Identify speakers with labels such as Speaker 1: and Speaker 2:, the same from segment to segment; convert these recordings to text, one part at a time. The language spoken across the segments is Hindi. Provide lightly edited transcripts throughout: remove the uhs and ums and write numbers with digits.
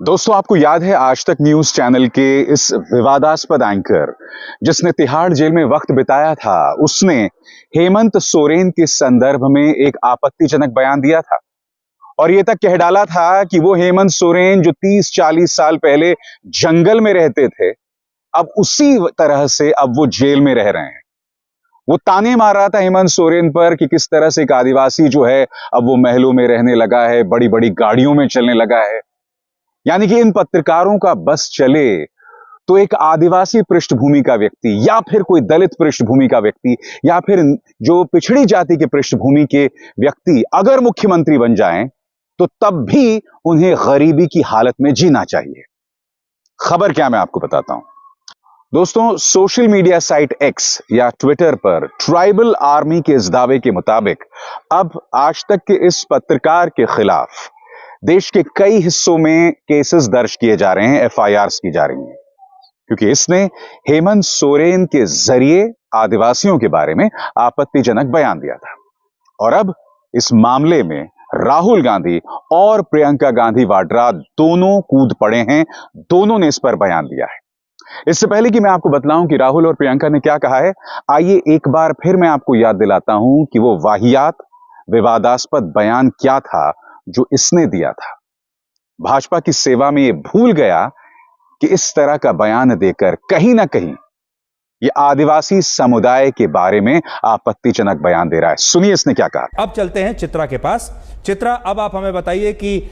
Speaker 1: दोस्तों, आपको याद है आज तक न्यूज चैनल के इस विवादास्पद एंकर जिसने तिहाड़ जेल में वक्त बिताया था, उसने हेमंत सोरेन के संदर्भ में एक आपत्तिजनक बयान दिया था और यह तक कह डाला था कि वो हेमंत सोरेन जो 30-40 साल पहले जंगल में रहते थे, अब उसी तरह से अब वो जेल में रह रहे हैं। वो ताने मार रहा था हेमंत सोरेन पर कि किस तरह से एक आदिवासी जो है अब वो महलों में रहने लगा है, बड़ी बड़ी गाड़ियों में चलने लगा है। यानी कि इन पत्रकारों का बस चले तो एक आदिवासी पृष्ठभूमि का व्यक्ति या फिर कोई दलित पृष्ठभूमि का व्यक्ति या फिर जो पिछड़ी जाति के पृष्ठभूमि के व्यक्ति अगर मुख्यमंत्री बन जाएं तो तब भी उन्हें गरीबी की हालत में जीना चाहिए। खबर क्या, मैं आपको बताता हूं। दोस्तों, सोशल मीडिया साइट एक्स या ट्विटर पर ट्राइबल आर्मी के इस दावे के मुताबिक अब आज तक के इस पत्रकार के खिलाफ देश के कई हिस्सों में केसेस दर्ज किए जा रहे हैं, एफआईआर्स की जा रही हैं, क्योंकि इसने हेमंत सोरेन के जरिए आदिवासियों के बारे में आपत्तिजनक बयान दिया था। और अब इस मामले में राहुल गांधी और प्रियंका गांधी वाड्रा दोनों कूद पड़े हैं, दोनों ने इस पर बयान दिया है। इससे पहले कि मैं आपको बतलाऊं कि राहुल और प्रियंका ने क्या कहा है, आइए एक बार फिर मैं आपको याद दिलाता हूं कि वो वाहियात विवादास्पद बयान क्या था जो इसने दिया था। भाजपा की सेवा में ये भूल गया कि इस तरह का बयान देकर कहीं ना कहीं ये आदिवासी समुदाय के बारे में आपत्तिजनक बयान दे रहा है। सुनिए इसने क्या कहा।
Speaker 2: अब चलते हैं चित्रा के पास। चित्रा, अब आप हमें बताइए कि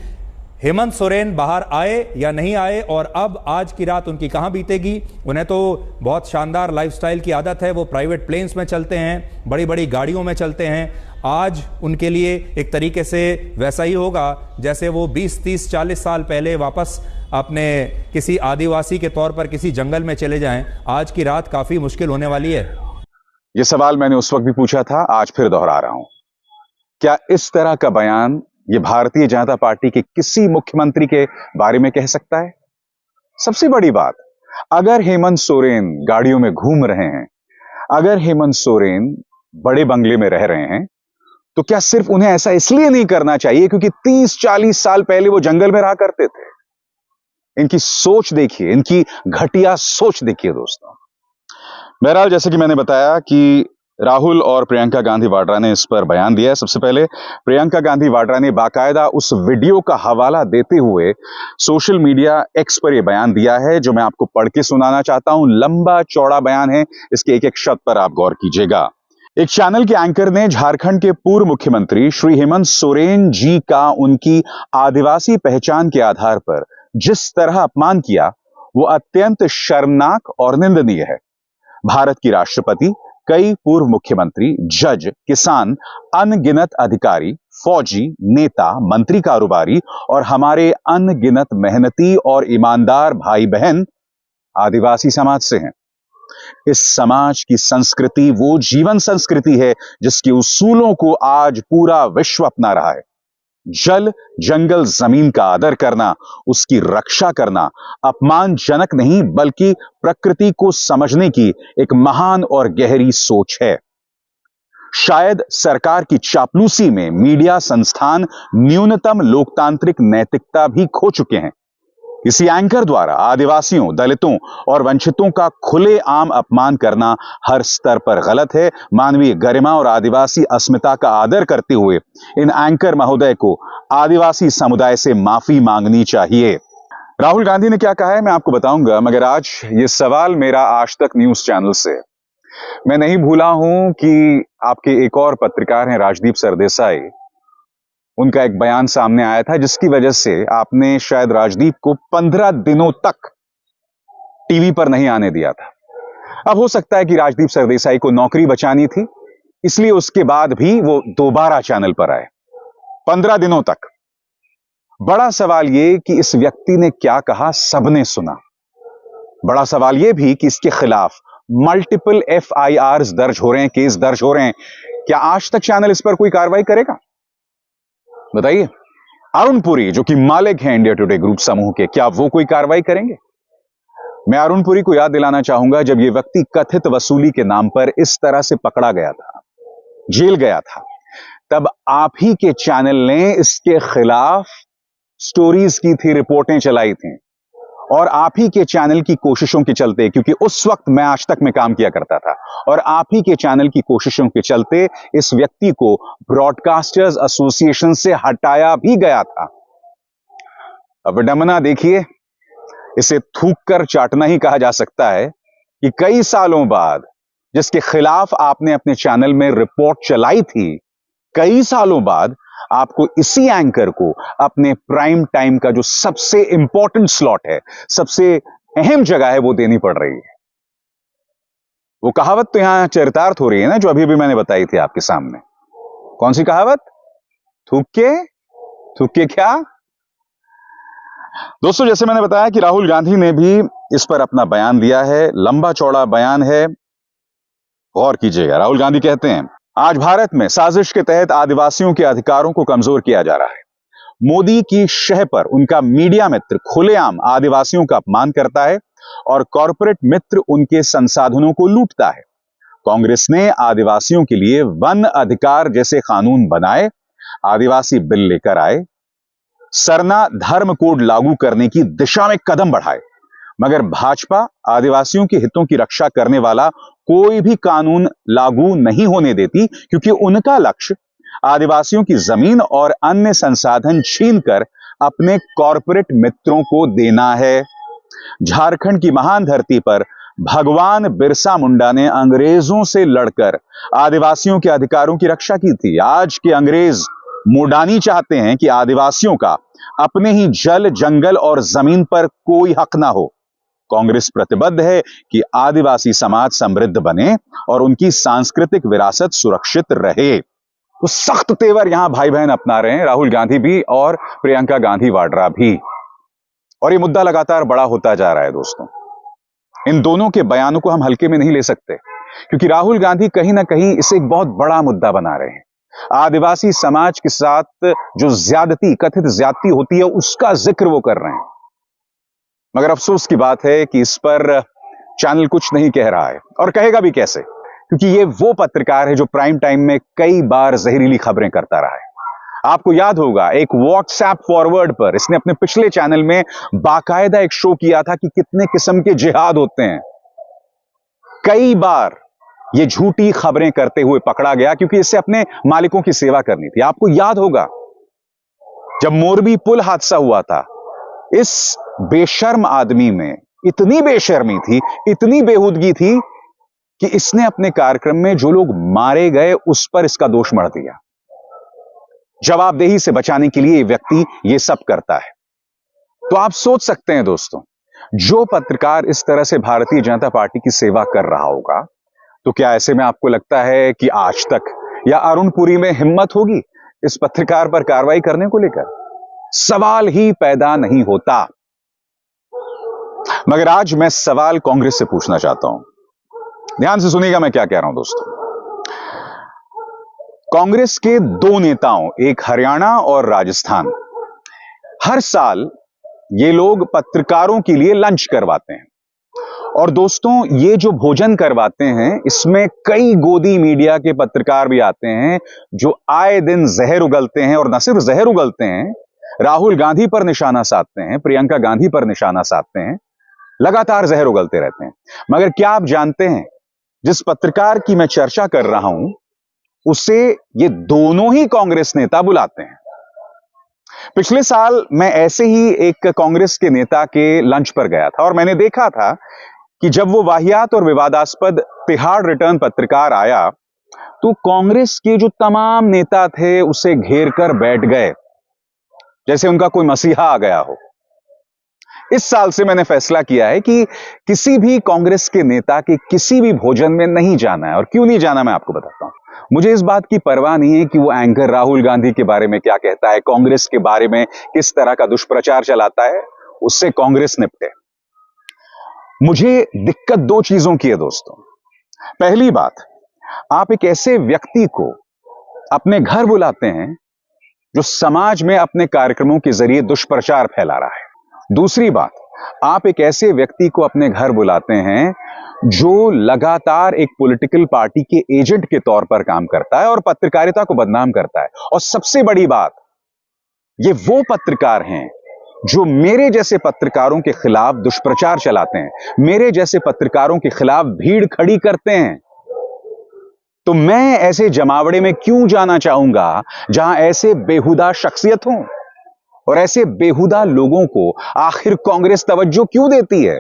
Speaker 2: हेमंत सोरेन बाहर आए या नहीं आए और अब आज की रात उनकी कहां बीतेगी। उन्हें तो बहुत शानदार लाइफस्टाइल की आदत है, वो प्राइवेट प्लेन्स में चलते हैं, बड़ी बड़ी गाड़ियों में चलते हैं। आज उनके लिए एक तरीके से वैसा ही होगा जैसे वो 20, 30, 40 साल पहले वापस अपने किसी आदिवासी के तौर पर किसी जंगल में चले जाएं। आज की रात काफी मुश्किल होने वाली है।
Speaker 1: यह सवाल मैंने उस वक्त भी पूछा था, आज फिर दोहरा रहा हूं। क्या इस तरह का बयान ये भारतीय जनता पार्टी के किसी मुख्यमंत्री के बारे में कह सकता है? सबसे बड़ी बात, अगर हेमंत सोरेन गाड़ियों में घूम रहे हैं, अगर हेमंत सोरेन बड़े बंगले में रह रहे हैं, तो क्या सिर्फ उन्हें ऐसा इसलिए नहीं करना चाहिए क्योंकि 30-40 साल पहले वो जंगल में रहा करते थे? इनकी सोच देखिए, इनकी घटिया सोच देखिए दोस्तों। बहरहाल, जैसे कि मैंने बताया कि राहुल और प्रियंका गांधी वाड्रा ने इस पर बयान दिया है। सबसे पहले प्रियंका गांधी वाड्रा ने बाकायदा उस वीडियो का हवाला देते हुए सोशल मीडिया एक्स पर यह बयान दिया है, जो मैं आपको पढ़ के सुनाना चाहता हूं। लंबा चौड़ा बयान है, इसके एक एक शब्द पर आप गौर कीजिएगा। एक चैनल के एंकर ने झारखंड के पूर्व मुख्यमंत्री श्री हेमंत सोरेन जी का उनकी आदिवासी पहचान के आधार पर जिस तरह अपमान किया, वो अत्यंत शर्मनाक और निंदनीय है। भारत की राष्ट्रपति, कई पूर्व मुख्यमंत्री, जज, किसान, अनगिनत अधिकारी, फौजी, नेता, मंत्री, कारोबारी और हमारे अनगिनत मेहनती और ईमानदार भाई बहन आदिवासी समाज से हैं। इस समाज की संस्कृति वो जीवन संस्कृति है जिसके उसूलों को आज पूरा विश्व अपना रहा है। जल, जंगल, जमीन का आदर करना, उसकी रक्षा करना अपमानजनक नहीं बल्कि प्रकृति को समझने की एक महान और गहरी सोच है। शायद सरकार की चापलूसी में मीडिया संस्थान न्यूनतम लोकतांत्रिक नैतिकता भी खो चुके हैं। इसी एंकर द्वारा आदिवासियों, दलितों और वंचितों का खुलेआम अपमान करना हर स्तर पर गलत है। मानवीय गरिमा और आदिवासी अस्मिता का आदर करते हुए इन एंकर महोदय को आदिवासी समुदाय से माफी मांगनी चाहिए। राहुल गांधी ने क्या कहा है मैं आपको बताऊंगा, मगर आज ये सवाल मेरा आज तक न्यूज चैनल से। मैं नहीं भूला हूं कि आपके एक और पत्रकार हैं राजदीप सरदेसाई, उनका एक बयान सामने आया था जिसकी वजह से आपने शायद राजदीप को 15 दिनों तक टीवी पर नहीं आने दिया था। अब हो सकता है कि राजदीप सरदेसाई को नौकरी बचानी थी, इसलिए उसके बाद भी वो दोबारा चैनल पर आए 15 दिनों तक। बड़ा सवाल यह कि इस व्यक्ति ने क्या कहा, सबने सुना। बड़ा सवाल यह भी कि इसके खिलाफ मल्टीपल एफआईआर्स दर्ज हो रहे हैं, केस दर्ज हो रहे हैं। क्या आज तक चैनल इस पर कोई कार्रवाई करेगा? बताइए। अरुण पुरी, जो कि मालिक हैं इंडिया टुडे ग्रुप समूह के, क्या वो कोई कार्रवाई करेंगे? मैं अरुण पुरी को याद दिलाना चाहूंगा, जब यह व्यक्ति कथित वसूली के नाम पर इस तरह से पकड़ा गया था, जेल गया था, तब आप ही के चैनल ने इसके खिलाफ स्टोरीज की थी, रिपोर्टें चलाई थी, और आप ही के चैनल की कोशिशों के चलते, क्योंकि उस वक्त मैं आज तक में काम किया करता था, और आप ही के चैनल की कोशिशों के चलते इस व्यक्ति को ब्रॉडकास्टर्स एसोसिएशन से हटाया भी गया था। अब विडंबना देखिए, इसे थूक कर चाटना ही कहा जा सकता है कि कई सालों बाद जिसके खिलाफ आपने अपने चैनल में रिपोर्ट चलाई थी, कई सालों बाद आपको इसी एंकर को अपने प्राइम टाइम का जो सबसे इंपॉर्टेंट स्लॉट है, सबसे अहम जगह है, वो देनी पड़ रही है। वो कहावत तो यहां चरितार्थ हो रही है ना, जो अभी भी मैंने बताई थी आपके सामने। कौन सी कहावत? थूक के क्या? दोस्तों, जैसे मैंने बताया कि राहुल गांधी ने भी इस पर अपना बयान दिया है, लंबा चौड़ा बयान है, गौर कीजिएगा। राहुल गांधी कहते हैं, आज भारत में साजिश के तहत आदिवासियों के अधिकारों को कमजोर किया जा रहा है। मोदी की शह पर उनका मीडिया मित्र खुलेआम आदिवासियों का अपमान करता है और कॉरपोरेट मित्र उनके संसाधनों को लूटता है। कांग्रेस ने आदिवासियों के लिए वन अधिकार जैसे कानून बनाए, आदिवासी बिल लेकर आए, सरना धर्म कोड लागू करने की दिशा में कदम बढ़ाए, मगर भाजपा आदिवासियों के हितों की रक्षा करने वाला कोई भी कानून लागू नहीं होने देती, क्योंकि उनका लक्ष्य आदिवासियों की जमीन और अन्य संसाधन छीनकर अपने कॉरपोरेट मित्रों को देना है। झारखंड की महान धरती पर भगवान बिरसा मुंडा ने अंग्रेजों से लड़कर आदिवासियों के अधिकारों की रक्षा की थी। आज के अंग्रेज मोडानी चाहते हैं कि आदिवासियों का अपने ही जल, जंगल और जमीन पर कोई हक ना हो। कांग्रेस प्रतिबद्ध है कि आदिवासी समाज समृद्ध बने और उनकी सांस्कृतिक विरासत सुरक्षित रहे। तो सख्त तेवर यहां भाई बहन अपना रहे हैं, राहुल गांधी भी और प्रियंका गांधी वाड्रा भी। और ये मुद्दा लगातार बड़ा होता जा रहा है दोस्तों। इन दोनों के बयानों को हम हल्के में नहीं ले सकते, क्योंकि राहुल गांधी कहीं ना कहीं इसे एक बहुत बड़ा मुद्दा बना रहे हैं। आदिवासी समाज के साथ जो ज्यादती, कथित ज्यादती होती है, उसका जिक्र वो कर रहे हैं। मगर अफसोस की बात है कि इस पर चैनल कुछ नहीं कह रहा है, और कहेगा भी कैसे, क्योंकि ये वो पत्रकार है जो प्राइम टाइम में कई बार जहरीली खबरें करता रहा है। आपको याद होगा, एक व्हाट्सएप फॉरवर्ड पर इसने अपने पिछले चैनल में बाकायदा एक शो किया था कि कितने किस्म के जिहाद होते हैं। कई बार ये झूठी खबरें करते हुए पकड़ा गया, क्योंकि इससे अपने मालिकों की सेवा करनी थी। आपको याद होगा, जब मोरबी पुल हादसा हुआ था, इस बेशर्म आदमी में इतनी बेशर्मी थी, इतनी बेहूदगी थी कि इसने अपने कार्यक्रम में जो लोग मारे गए उस पर इसका दोष मढ़ दिया। जवाबदेही से बचाने के लिए व्यक्ति यह सब करता है। तो आप सोच सकते हैं दोस्तों, जो पत्रकार इस तरह से भारतीय जनता पार्टी की सेवा कर रहा होगा, तो क्या ऐसे में आपको लगता है कि आज तक या अरुणपुरी में हिम्मत होगी इस पत्रकार पर कार्रवाई करने को लेकर? सवाल ही पैदा नहीं होता। मगर आज मैं सवाल कांग्रेस से पूछना चाहता हूं। ध्यान से सुनिएगा मैं क्या कह रहा हूं दोस्तों। कांग्रेस के दो नेताओं, एक हरियाणा और राजस्थान, हर साल ये लोग पत्रकारों के लिए लंच करवाते हैं। और दोस्तों, ये जो भोजन करवाते हैं, इसमें कई गोदी मीडिया के पत्रकार भी आते हैं जो आए दिन जहर उगलते हैं, और न सिर्फ जहर उगलते हैं, राहुल गांधी पर निशाना साधते हैं, प्रियंका गांधी पर निशाना साधते हैं, लगातार जहर उगलते रहते हैं। मगर क्या आप जानते हैं, जिस पत्रकार की मैं चर्चा कर रहा हूं, उसे ये दोनों ही कांग्रेस नेता बुलाते हैं। पिछले साल मैं ऐसे ही एक कांग्रेस के नेता के लंच पर गया था, और मैंने देखा था कि जब वो वाहियात और विवादास्पद तिहाड़ रिटर्न पत्रकार आया, तो कांग्रेस के जो तमाम नेता थे उसे घेर कर बैठ गए, जैसे उनका कोई मसीहा आ गया हो। इस साल से मैंने फैसला किया है कि किसी भी कांग्रेस के नेता के किसी भी भोजन में नहीं जाना है। और क्यों नहीं जाना, मैं आपको बताता हूं। मुझे इस बात की परवाह नहीं है कि वो एंकर राहुल गांधी के बारे में क्या कहता है, कांग्रेस के बारे में किस तरह का दुष्प्रचार चलाता है, उससे कांग्रेस निपटे। मुझे दिक्कत दो चीजों की है दोस्तों। पहली बात, आप एक ऐसे व्यक्ति को अपने घर बुलाते हैं जो समाज में अपने कार्यक्रमों के जरिए दुष्प्रचार फैला रहा है। दूसरी बात, आप एक ऐसे व्यक्ति को अपने घर बुलाते हैं जो लगातार एक पॉलिटिकल पार्टी के एजेंट के तौर पर काम करता है और पत्रकारिता को बदनाम करता है। और सबसे बड़ी बात, ये वो पत्रकार हैं जो मेरे जैसे पत्रकारों के खिलाफ दुष्प्रचार चलाते हैं, मेरे जैसे पत्रकारों के खिलाफ भीड़ खड़ी करते हैं। तो मैं ऐसे जमावड़े में क्यों जाना चाहूंगा जहां ऐसे बेहुदा शख्सियत हों, और ऐसे बेहुदा लोगों को आखिर कांग्रेस तवज्जो क्यों देती है?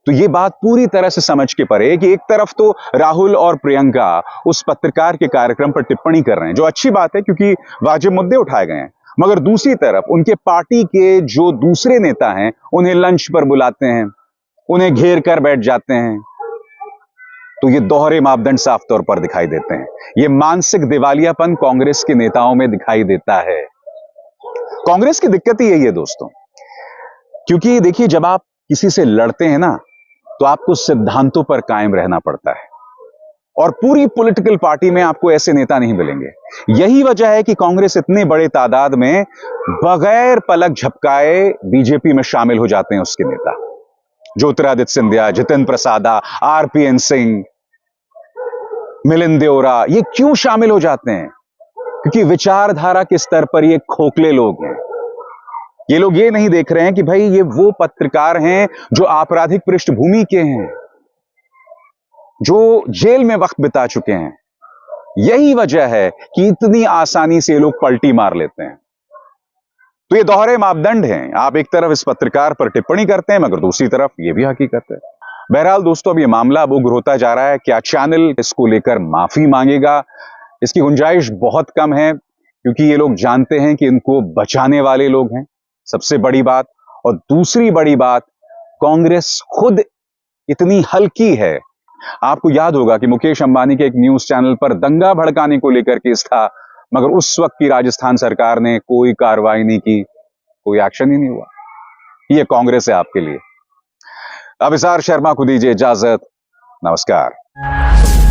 Speaker 1: तो यह बात पूरी तरह से समझ के परे कि एक तरफ तो राहुल और प्रियंका उस पत्रकार के कार्यक्रम पर टिप्पणी कर रहे हैं, जो अच्छी बात है क्योंकि वाजिब मुद्दे उठाए गए हैं, मगर दूसरी तरफ उनके पार्टी के जो दूसरे नेता हैं उन्हें लंच पर बुलाते हैं, उन्हें घेर कर बैठ जाते हैं। तो ये दोहरे मापदंड साफ तौर पर दिखाई देते हैं। ये मानसिक दिवालियापन कांग्रेस के नेताओं में दिखाई देता है। कांग्रेस की दिक्कत ही यही है दोस्तों, क्योंकि देखिए, जब आप किसी से लड़ते हैं ना, तो आपको सिद्धांतों पर कायम रहना पड़ता है, और पूरी पॉलिटिकल पार्टी में आपको ऐसे नेता नहीं मिलेंगे। यही वजह है कि कांग्रेस इतने बड़े तादाद में बगैर पलक झपकाए बीजेपी में शामिल हो जाते हैं। उसके नेता ज्योतिरादित्य सिंधिया, जितेंद्र प्रसादा, आरपीएन सिंह, मिलिंद देओरा, ये क्यों शामिल हो जाते हैं? क्योंकि विचारधारा के स्तर पर ये खोखले लोग हैं। ये लोग ये नहीं देख रहे हैं कि भाई ये वो पत्रकार हैं जो आपराधिक पृष्ठभूमि के हैं, जो जेल में वक्त बिता चुके हैं। यही वजह है कि इतनी आसानी से ये लोग पलटी मार लेते हैं। तो ये दोहरे मापदंड हैं। आप एक तरफ इस पत्रकार पर टिप्पणी करते हैं, मगर दूसरी तरफ ये भी हकीकत है। बहरहाल दोस्तों, अब ये मामला अब उग्र होता जा रहा है। क्या चैनल इसको लेकर माफी मांगेगा? इसकी गुंजाइश बहुत कम है, क्योंकि ये लोग जानते हैं कि इनको बचाने वाले लोग हैं, सबसे बड़ी बात। और दूसरी बड़ी बात, कांग्रेस खुद इतनी हल्की है। आपको याद होगा कि मुकेश अंबानी के एक न्यूज चैनल पर दंगा भड़काने को लेकर केस था, मगर उस वक्त की राजस्थान सरकार ने कोई कार्रवाई नहीं की, कोई एक्शन ही नहीं हुआ। ये कांग्रेस है आपके लिए। अब इज़हार शर्मा को दीजिए इजाजत। नमस्कार।